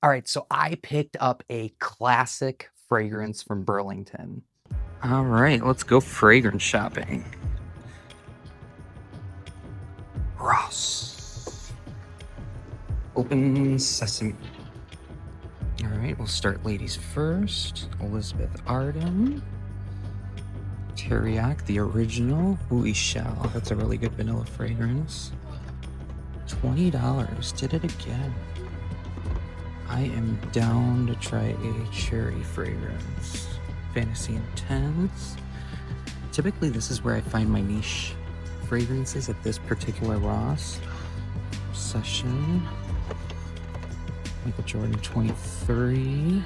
All right, so I picked up a classic fragrance from Burlington. All right, let's go fragrance shopping. Ross. Open sesame. All right, we'll start ladies first. Elizabeth Arden. Teriyaki, the original. Ooh, Shell. That's a really good vanilla fragrance. $20. Did it again. I am down to try a cherry fragrance. Fantasy Intense. Typically, this is where I find my niche fragrances at this particular Ross. Obsession. Michael Jordan 23.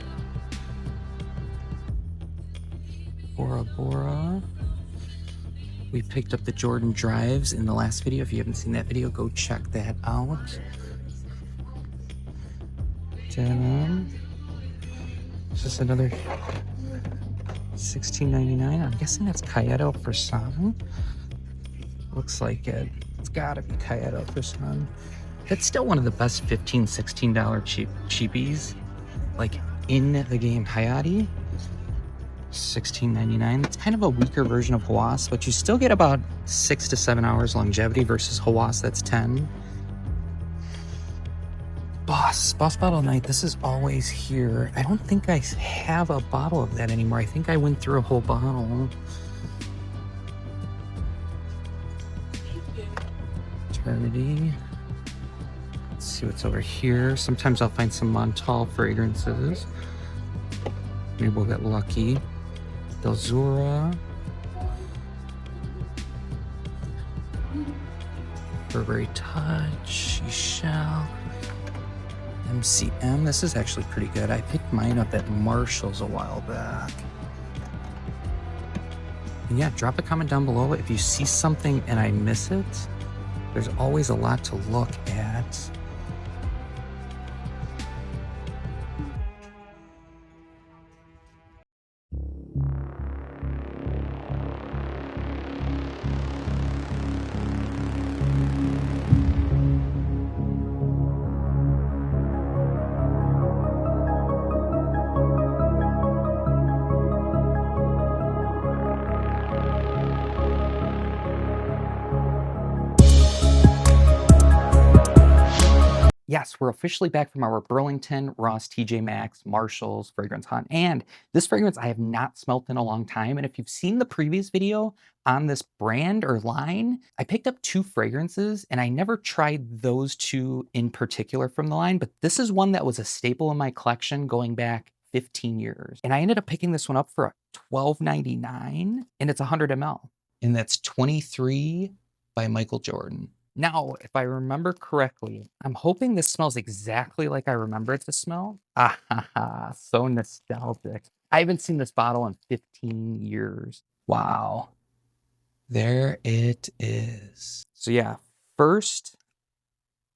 Bora Bora. We picked up the Jordan Drives in the last video. If you haven't seen that video, go check that out. Denim. Is this another $16.99? I'm guessing that's Cayetto Frisson. Looks like it. It's gotta be Cayetto Frisson. That's still one of the best $15, $16 cheapies, like in the game. Hayati, $16.99. It's kind of a weaker version of Hawas, but you still get about 6 to 7 hours longevity versus Hawas that's 10. Boss Bottle Night, this is always here. I don't think I have a bottle of that anymore. I think I went through a whole bottle. Eternity. Let's see what's over here. Sometimes I'll find some Montal fragrances. Maybe we'll get lucky. Delzura. Burberry Touch. Shell. MCM. This is actually pretty good. I picked mine up at Marshall's a while back. And yeah, drop a comment down below if you see something and I miss it. There's always a lot to look at. Yes, we're officially back from our Burlington, Ross, TJ Maxx, Marshalls, Fragrance Hunt, and this fragrance I have not smelt in a long time. And if you've seen the previous video on this brand or line, I picked up 2 fragrances and I never tried those 2 in particular from the line, but this is one that was a staple in my collection going back 15 years. And I ended up picking this one up for $12.99 and it's 100 ml. And that's 23 by Michael Jordan. Now, if I remember correctly, I'm hoping this smells exactly like I remember it to smell. Ah, ha, ha, so nostalgic. I haven't seen this bottle in 15 years. Wow. There it is. So yeah, first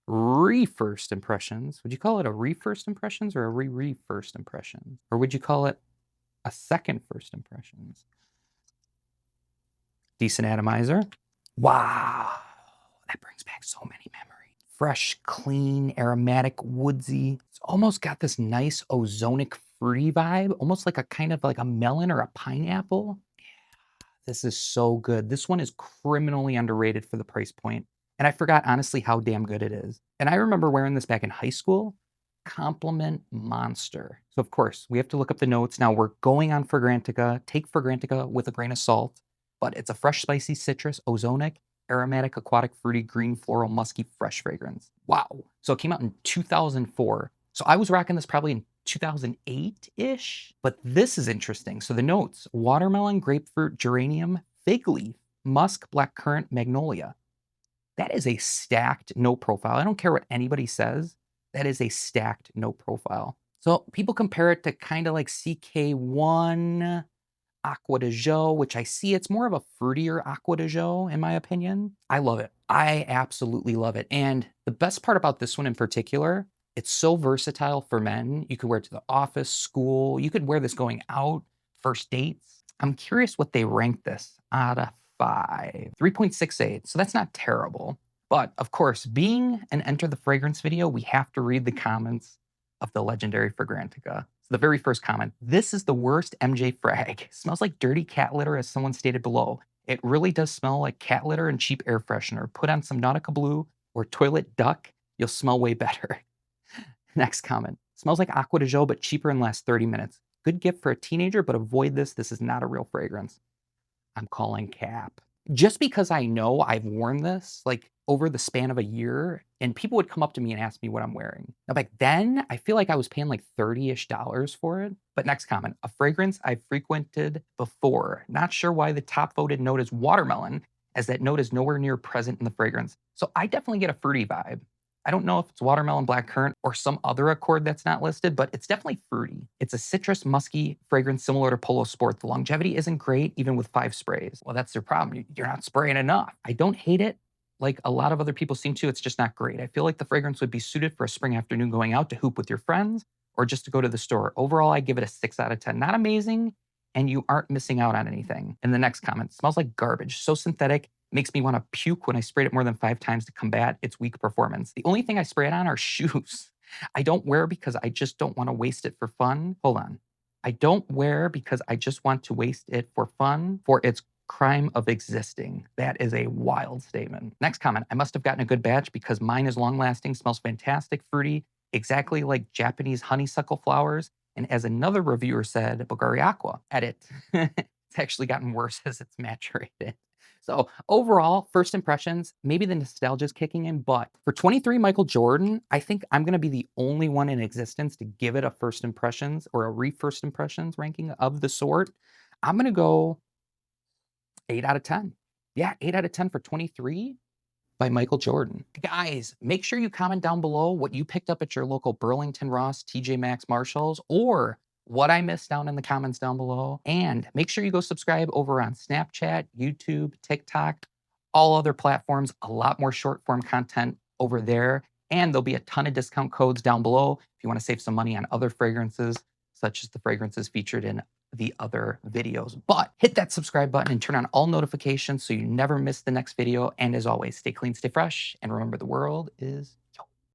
impressions. Would you call it a re-first impressions or a re-first impressions? Or would you call it a second first impressions? Decent atomizer. Wow. That brings back so many memories. Fresh, clean, aromatic, woodsy. It's almost got this nice ozonic fruity vibe, almost like a kind of like a melon or a pineapple. Yeah, this is so good. This one is criminally underrated for the price point. And I forgot honestly how damn good it is. And I remember wearing this back in high school. Compliment monster. So of course, we have to look up the notes. Now we're going on Fragrantica. Take Fragrantica with a grain of salt, but it's a fresh, spicy citrus, ozonic, aromatic, aquatic, fruity, green, floral, musky, fresh fragrance. Wow. So it came out in 2004. So I was rocking this probably in 2008-ish, but this is interesting. So the notes: watermelon, grapefruit, geranium, fig leaf, musk, blackcurrant, magnolia. That is a stacked note profile. I don't care what anybody says. That is a stacked note profile. So people compare it to kind of like CK1, Aqua de Jo, which I see it's more of a fruitier Aqua de Jo in my opinion. I love it. I absolutely love it. And the best part about this one in particular, it's so versatile for men. You could wear it to the office, school. You could wear this going out, first dates. I'm curious what they rank this out of 5. 3.68. So that's not terrible. But of course, being an Enter the Fragrance video, we have to read the comments of the legendary Fragrantica. So the very first comment, this is the worst MJ frag. Smells like dirty cat litter as someone stated below. It really does smell like cat litter and cheap air freshener. Put on some Nautica Blue or Toilet Duck, you'll smell way better. Next comment, smells like Aqua de Jo but cheaper and lasts 30 minutes. Good gift for a teenager, but avoid this. This is not a real fragrance. I'm calling cap. Just because I know I've worn this like over the span of a year and people would come up to me and ask me what I'm wearing. Now back then, I feel like I was paying like $30-ish for it. But next comment, a fragrance I've frequented before. Not sure why the top voted note is watermelon, as that note is nowhere near present in the fragrance. So I definitely get a fruity vibe. I don't know if it's watermelon, blackcurrant, or some other accord that's not listed, but it's definitely fruity. It's a citrus, musky fragrance similar to Polo Sport. The longevity isn't great, even with 5 sprays. Well, that's their problem. You're not spraying enough. I don't hate it like a lot of other people seem to. It's just not great. I feel like the fragrance would be suited for a spring afternoon going out to hoop with your friends or just to go to the store. Overall, I give it a 6 out of 10. Not amazing, and you aren't missing out on anything. And the next comment, smells like garbage. So synthetic, makes me want to puke when I sprayed it more than 5 times to combat its weak performance. The only thing I spray it on are shoes. I don't wear because I just don't want to waste it for fun. Hold on. I don't wear because I just want to waste it for fun for its crime of existing. That is a wild statement. Next comment, I must have gotten a good batch because mine is long lasting, smells fantastic, fruity, exactly like Japanese honeysuckle flowers. And as another reviewer said, Bulgari Aqua. Edit. It's actually gotten worse as it's maturated. So overall, first impressions, maybe the nostalgia is kicking in, but for 23 Michael Jordan, I think I'm going to be the only one in existence to give it a first impressions or a re-first impressions ranking of the sort. I'm going to go 8 out of 10. Yeah, 8 out of 10 for 23 by Michael Jordan. Guys, make sure you comment down below what you picked up at your local Burlington, Ross, TJ Maxx, Marshalls, or what I missed down in the comments down below. And make sure you go subscribe over on Snapchat, YouTube, TikTok, all other platforms, a lot more short form content over there. And there'll be a ton of discount codes down below if you want to save some money on other fragrances, such as the fragrances featured in the other videos. But hit that subscribe button and turn on all notifications so you never miss the next video. And as always, stay clean, stay fresh, and remember the world is